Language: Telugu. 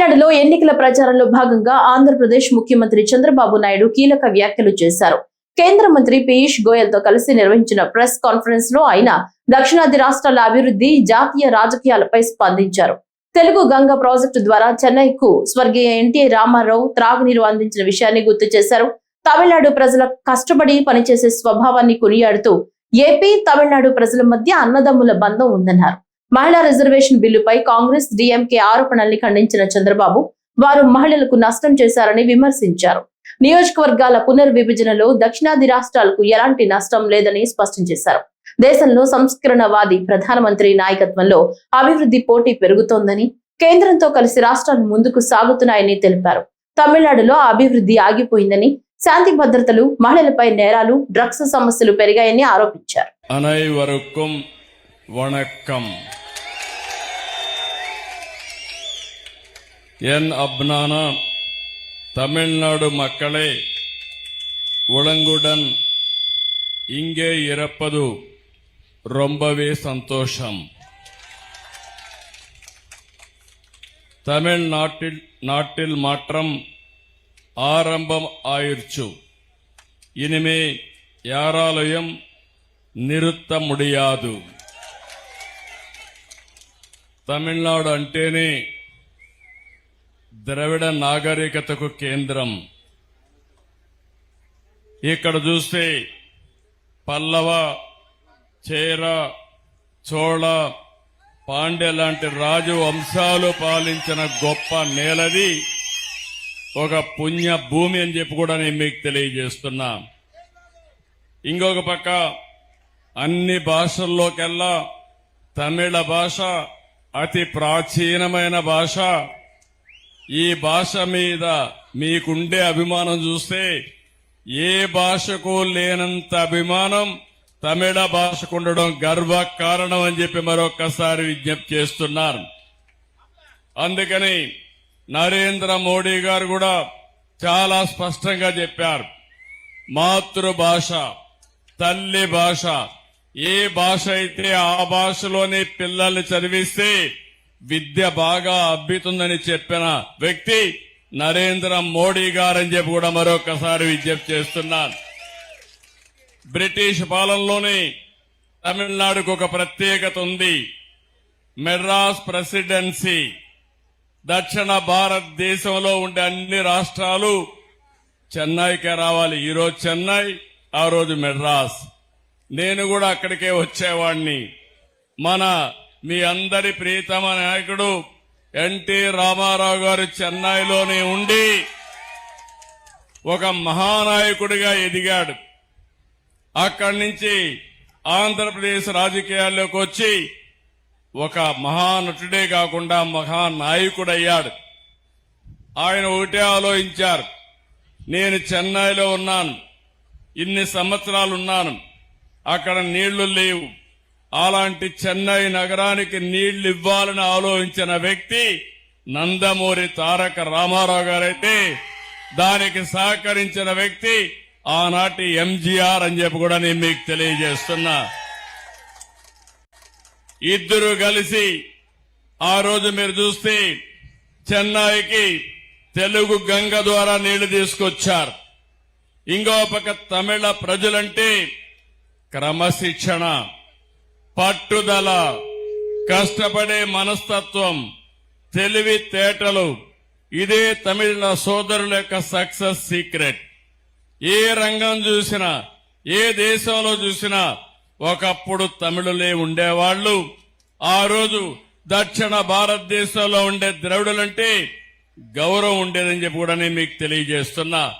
తమిళనాడులో ఎన్నికల ప్రచారంలో భాగంగా ఆంధ్రప్రదేశ్ ముఖ్యమంత్రి చంద్రబాబు నాయుడు కీలక వ్యాఖ్యలు చేశారు. కేంద్ర మంత్రి పీయూష్ గోయల్ తో కలిసి నిర్వహించిన ప్రెస్ కాన్ఫరెన్స్ లో ఆయన దక్షిణాది రాష్ట్రాల అభివృద్ధి, జాతీయ రాజకీయాలపై స్పందించారు. తెలుగు గంగ ప్రాజెక్టు ద్వారా చెన్నైకు స్వర్గీయ ఎన్టీ రామారావు త్రాగునీరు అందించిన విషయాన్ని గుర్తు చేశారు. తమిళనాడు ప్రజల కష్టపడి పనిచేసే స్వభావాన్ని కొనియాడుతూ ఏపీ, తమిళనాడు ప్రజల మధ్య అన్నదమ్ముల బంధం ఉందన్నారు. మహిళా రిజర్వేషన్ బిల్లుపై కాంగ్రెస్, డీఎంకే ఆరోపణల్ని ఖండించిన చంద్రబాబు వారు మహిళలకు నష్టం చేశారని విమర్శించారు. నియోజకవర్గాల పునర్విభజనలో దక్షిణాది రాష్ట్రాలకు ఎలాంటి నష్టం లేదని స్పష్టం చేశారు. దేశంలో సంస్కరణవాది ప్రధానమంత్రి నాయకత్వంలో అభివృద్ధి పోటీ పెరుగుతోందని, కేంద్రంతో కలిసి రాష్ట్రాలు ముందుకు సాగుతున్నాయని తెలిపారు. తమిళనాడులో అభివృద్ధి ఆగిపోయిందని, శాంతి భద్రతలు, మహిళలపై నేరాలు, డ్రగ్స్ సమస్యలు పెరిగాయని ఆరోపించారు. என் அப்னான தமிழ்நாடு மக்களே, உளங்குடன் இங்கே இறப்பது ரொம்பவே சந்தோஷம். தமிழ்நாட்டில் மாற்றம் ஆரம்பம் ஆயிடுச்சு. இனிமே யாராலையும் நிறுத்த முடியாது. తమిళనాడు అంటేనే ద్రవిడ నాగరికతకు కేంద్రం. ఇక్కడ చూస్తే పల్లవ, చేర, చోళ, పాండ్య లాంటి రాజు వంశాలు పాలించిన గొప్ప నేలది, ఒక పుణ్య భూమి అని చెప్పి కూడా నేను మీకు తెలియజేస్తున్నా. ఇంకొక పక్క అన్ని భాషల్లోకెల్లా తమిళ భాష అతి ప్రాచీనమైన భాష. ఈ భాష మీద మీకుండే అభిమానం చూస్తే ఏ భాషకు లేనంత అభిమానం తమిళ భాషకు ఉండడం గర్వ కారణం అని చెప్పి మరొక్కసారి విజ్ఞప్తి చేస్తున్నారు. అందుకని నరేంద్ర మోడీ గారు కూడా చాలా స్పష్టంగా చెప్పారు, మాతృభాష, తల్లి భాష, ఏ భాష అయితే ఆ భాషలోని పిల్లల్ని చదివిస్తే విద్య బాగా అబ్బుతుందని చెప్పిన వ్యక్తి నరేంద్ర మోడీ గారని చెప్పి కూడా మరొకసారి విజ్ఞప్తి చేస్తున్నాను. బ్రిటిష్ పాలనలోనే తమిళనాడుకు ఒక ప్రత్యేకత ఉంది. మెడ్రాస్ ప్రెసిడెన్సీ, దక్షిణ భారతదేశంలో ఉండే అన్ని రాష్ట్రాలు చెన్నైకే రావాలి. ఈరోజు చెన్నై, ఆ రోజు మెడ్రాస్. నేను కూడా అక్కడికే వచ్చేవాడిని. మీ అందరి ప్రియతమ నాయకుడు ఎన్టీ రామారావు గారు చెన్నైలోనే ఉండి ఒక మహానాయకుడిగా ఎదిగాడు. అక్కడి నుంచి ఆంధ్రప్రదేశ్ రాజకీయాల్లోకి వచ్చి ఒక మహానటుడే కాకుండా మహానాయకుడయ్యాడు. ఆయన ఒకటే ఆలోచించారు, నేను చెన్నైలో ఉన్నాను, ఇన్ని సంవత్సరాలు ఉన్నాను, అక్కడ నీళ్లు లేవు, అలాంటి చెన్నై నగరానికి నీళ్లు ఇవ్వాలని ఆలోచించిన వ్యక్తి నందమూరి తారక రామారావు గారైతే దానికి సహకరించిన వ్యక్తి ఆనాటి ఎంజీఆర్ అని చెప్పి కూడా నేను మీకు తెలియజేస్తున్నా. ఇద్దరు కలిసి ఆ రోజు మీరు చూస్తే చెన్నైకి తెలుగు గంగ ద్వారా నీళ్లు తీసుకొచ్చారు. ఇంకో పక్క తమిళ ప్రజలంటే క్రమశిక్షణ, పట్టుదల, కష్టపడే మనస్తత్వం, తెలివితేటలు, ఇదే తమిళ సోదరుల యొక్క సక్సెస్ సీక్రెట్. ఏ రంగం చూసినా, ఏ దేశంలో చూసినా ఒకప్పుడు తమిళులే ఉండేవాళ్లు. ఆ రోజు దక్షిణ భారతదేశంలో ఉండే ద్రవిడులంటే గౌరవం ఉండేదని చెప్పి కూడా నేను మీకు తెలియజేస్తున్నా.